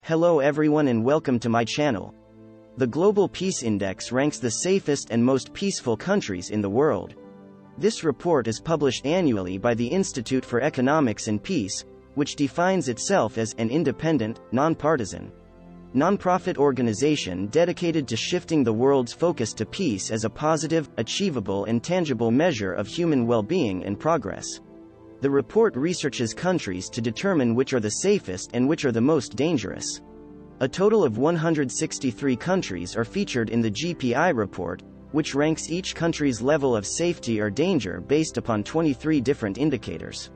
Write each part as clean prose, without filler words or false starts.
Hello everyone and welcome to my channel. The Global Peace Index ranks the safest and most peaceful countries in the world. This report is published annually by the Institute for Economics and Peace, which defines itself as an independent, nonpartisan, nonprofit organization dedicated to shifting the world's focus to peace as a positive, achievable and tangible measure of human well-being and progress. The report researches countries to determine which are the safest and which are the most dangerous. A total of 163 countries are featured in the GPI report, which ranks each country's level of safety or danger based upon 23 different indicators.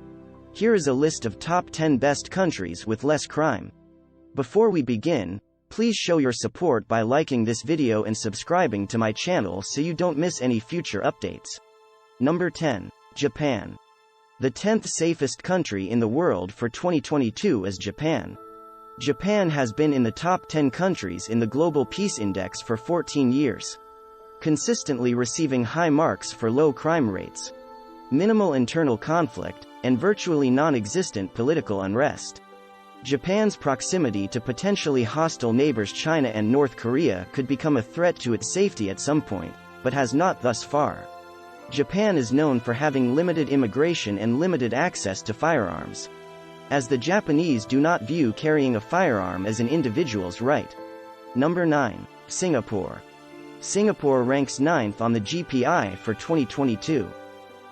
Here is a list of top 10 best countries with less crime. Before we begin, please show your support by liking this video and subscribing to my channel so you don't miss any future updates. Number 10. Japan. The 10th safest country in the world for 2022 is Japan. Japan has been in the top 10 countries in the Global Peace Index for 14 years, consistently receiving high marks for low crime rates, minimal internal conflict, and virtually non-existent political unrest. Japan's proximity to potentially hostile neighbors China and North Korea could become a threat to its safety at some point, but has not thus far. Japan is known for having limited immigration and limited access to firearms, as the Japanese do not view carrying a firearm as an individual's right. Number 9. Singapore. Singapore ranks 9th on the GPI for 2022.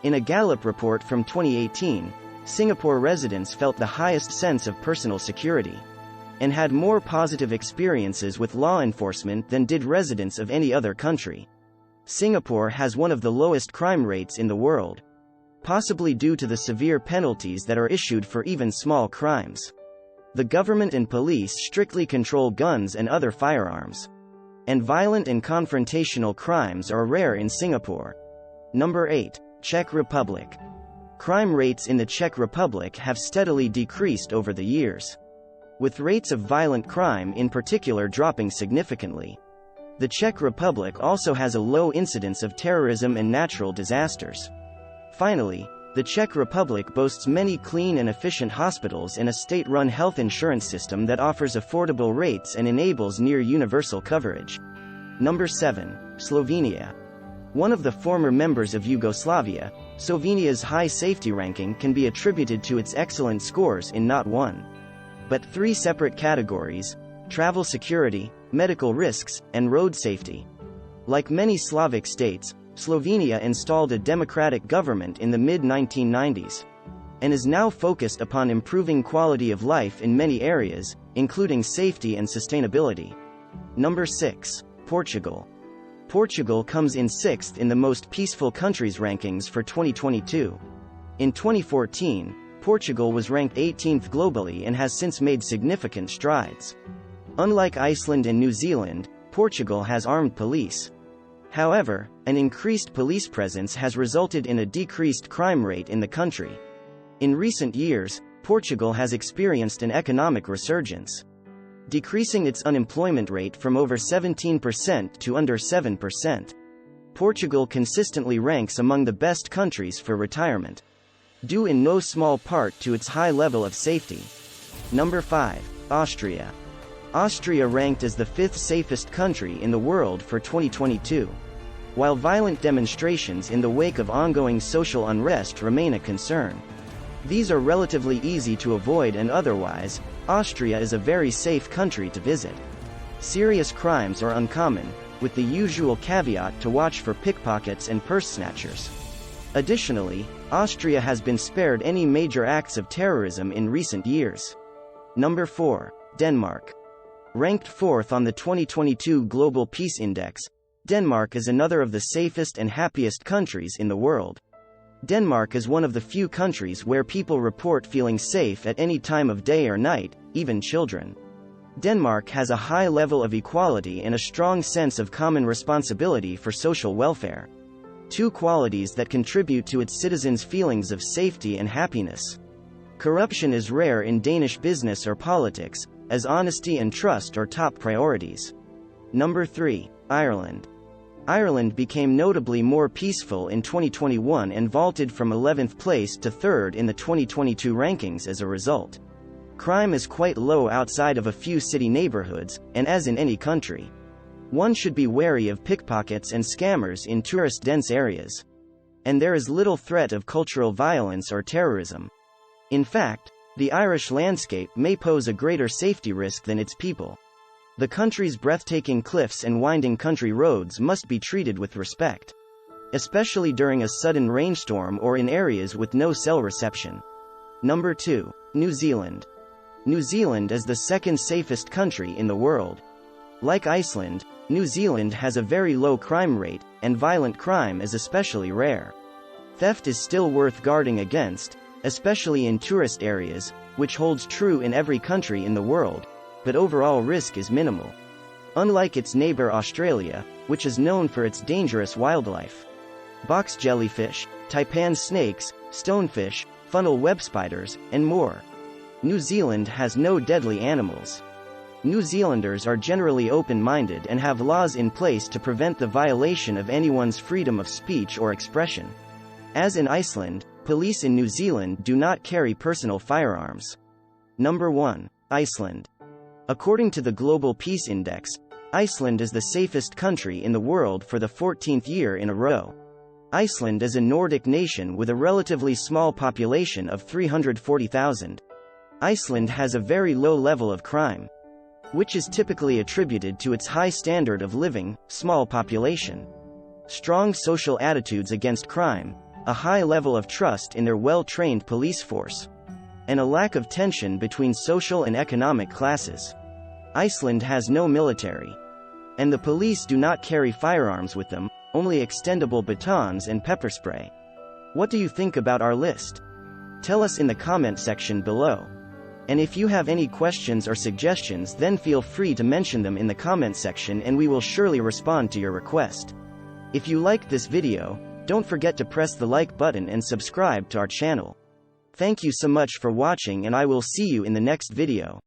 In a Gallup report from 2018, Singapore residents felt the highest sense of personal security, and had more positive experiences with law enforcement than did residents of any other country. Singapore has one of the lowest crime rates in the world, possibly due to the severe penalties that are issued for even small crimes. The government and police strictly control guns and other firearms, and violent and confrontational crimes are rare in Singapore. Number 8. Czech Republic. Crime rates in the Czech Republic have steadily decreased over the years, with rates of violent crime in particular dropping significantly. The Czech Republic also has a low incidence of terrorism and natural disasters. Finally, the Czech Republic boasts many clean and efficient hospitals and a state-run health insurance system that offers affordable rates and enables near-universal coverage. Number 7. Slovenia. One of the former members of Yugoslavia, Slovenia's high safety ranking can be attributed to its excellent scores in not one, but 3 separate categories: travel security, medical risks, and road safety. Like many Slavic states, Slovenia installed a democratic government in the mid-1990s, and is now focused upon improving quality of life in many areas, including safety and sustainability. Number 6. Portugal. Portugal comes in 6th in the most peaceful countries rankings for 2022. In 2014, Portugal was ranked 18th globally and has since made significant strides. Unlike Iceland and New Zealand, Portugal has armed police. However, an increased police presence has resulted in a decreased crime rate in the country. In recent years, Portugal has experienced an economic resurgence, decreasing its unemployment rate from over 17% to under 7%. Portugal consistently ranks among the best countries for retirement, due in no small part to its high level of safety. Number 5. Austria. Austria ranked as the 5th safest country in the world for 2022. While violent demonstrations in the wake of ongoing social unrest remain a concern, these are relatively easy to avoid, and otherwise, Austria is a very safe country to visit. Serious crimes are uncommon, with the usual caveat to watch for pickpockets and purse snatchers. Additionally, Austria has been spared any major acts of terrorism in recent years. Number 4. Denmark. Ranked 4th on the 2022 Global Peace Index, Denmark is another of the safest and happiest countries in the world. Denmark is one of the few countries where people report feeling safe at any time of day or night, even children. Denmark has a high level of equality and a strong sense of common responsibility for social welfare, 2 qualities that contribute to its citizens' feelings of safety and happiness. Corruption is rare in Danish business or politics, as honesty and trust are top priorities. Number 3. Ireland. Ireland became notably more peaceful in 2021 and vaulted from 11th place to 3rd in the 2022 rankings as a result. Crime is quite low outside of a few city neighborhoods, and as in any country. One should be wary of pickpockets and scammers in tourist-dense areas. And there is little threat of cultural violence or terrorism. In fact, the Irish landscape may pose a greater safety risk than its people. The country's breathtaking cliffs and winding country roads must be treated with respect, especially during a sudden rainstorm or in areas with no cell reception. Number 2. New Zealand. New Zealand is the second safest country in the world. Like Iceland, New Zealand has a very low crime rate, and violent crime is especially rare. Theft is still worth guarding against, especially in tourist areas, which holds true in every country in the world, but overall risk is minimal. Unlike its neighbor Australia, which is known for its dangerous wildlife. Box jellyfish, taipan snakes, stonefish, funnel web spiders, and more. New Zealand has no deadly animals. New Zealanders are generally open-minded and have laws in place to prevent the violation of anyone's freedom of speech or expression. As in Iceland, police in New Zealand do not carry personal firearms. Number 1. Iceland. According to the Global Peace Index, Iceland is the safest country in the world for the 14th year in a row. Iceland is a Nordic nation with a relatively small population of 340,000. Iceland has a very low level of crime, which is typically attributed to its high standard of living, small population, strong social attitudes against crime, a high level of trust in their well-trained police force, and a lack of tension between social and economic classes. Iceland has no military, and the police do not carry firearms with them, only extendable batons and pepper spray. What do you think about our list? Tell us in the comment section below. And if you have any questions or suggestions, then feel free to mention them in the comment section and we will surely respond to your request. If you liked this video, don't forget to press the like button and subscribe to our channel. Thank you so much for watching, and I will see you in the next video.